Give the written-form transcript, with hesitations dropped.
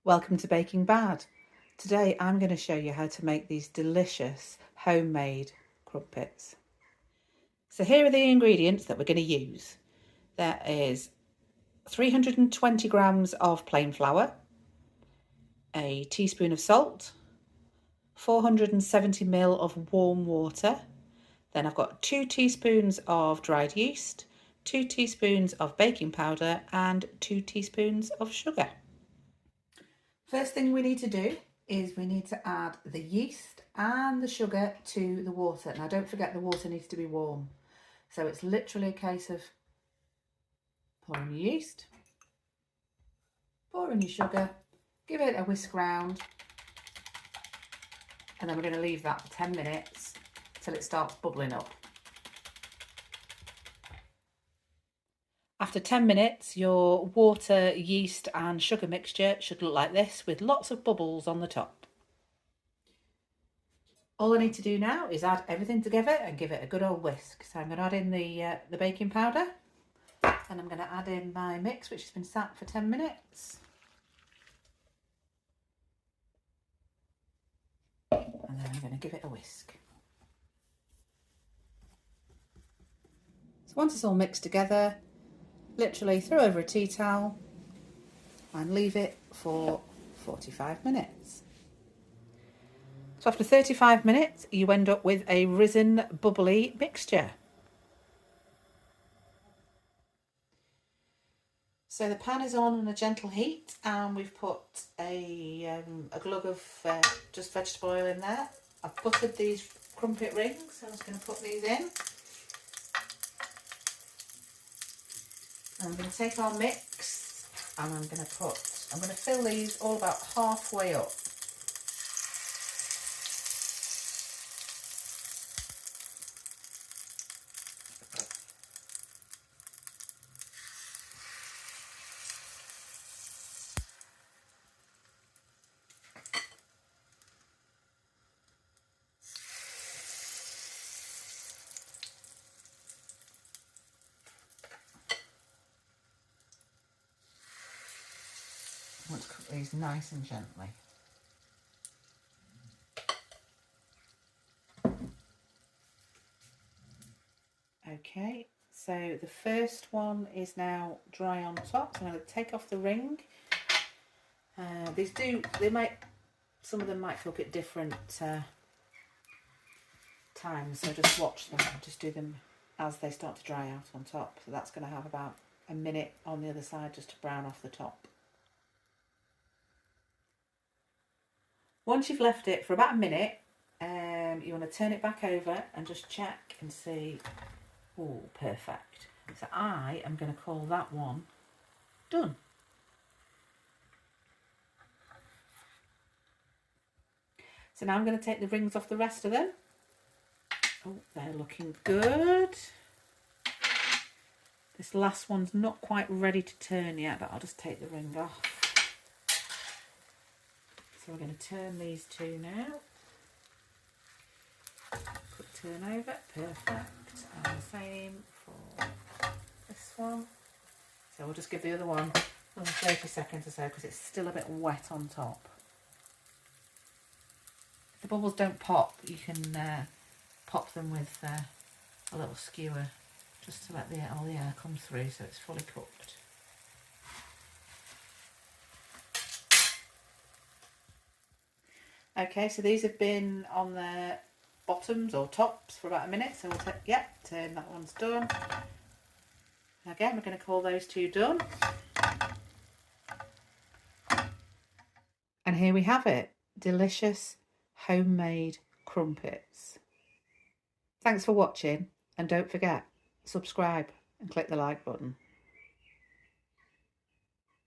Welcome to Baking Bad. Today I'm going to show you how to make these delicious homemade crumpets. So here are the ingredients that we're going to use. There is 320 grams of plain flour, a teaspoon of salt, 470 ml of warm water. Then I've got 2 teaspoons of dried yeast, 2 teaspoons of baking powder and 2 teaspoons of sugar. First thing we need to do is we need to add the yeast and the sugar to the water. Now don't forget the water needs to be warm. So it's literally a case of pouring your yeast, pouring your sugar, give it a whisk round, and then we're going to leave that for 10 minutes till it starts bubbling up. After 10 minutes, your water, yeast and sugar mixture should look like this with lots of bubbles on the top. All I need to do now is add everything together and give it a good old whisk. So I'm going to add in the baking powder, and I'm going to add in my mix which has been sat for 10 minutes. And then I'm going to give it a whisk. So once it's all mixed together, literally throw over a tea towel and leave it for 45 minutes. So after 35 minutes, you end up with a risen, bubbly mixture. So the pan is on a gentle heat, and we've put a glug of just vegetable oil in there. I've buttered these crumpet rings, so I'm just going to put these in. And I'm going to take our mix and I'm going to fill these all about halfway up. I want to cook these nice and gently. Okay, so the first one is now dry on top, so I'm going to take off the ring. Some of them might cook at different times, so just watch them, just do them as they start to dry out on top. So that's going to have about a minute on the other side just to brown off the top. Once you've left it for about a minute, you want to turn it back over and just check and see. Oh, perfect. So I am going to call that one done. So now I'm going to take the rings off the rest of them. Oh, they're looking good. This last one's not quite ready to turn yet, but I'll just take the ring off. So we're going to turn these two now. Quick turn over, perfect. And the same for this one. So we'll just give the other one another 30 seconds or so because it's still a bit wet on top. If the bubbles don't pop, you can pop them with a little skewer just to let all the air come through so it's fully cooked. Okay, so these have been on their bottoms or tops for about a minute, so we'll turn that one's done. Again, we're going to call those two done. And here we have it, delicious homemade crumpets. Thanks for watching, and don't forget, subscribe and click the like button.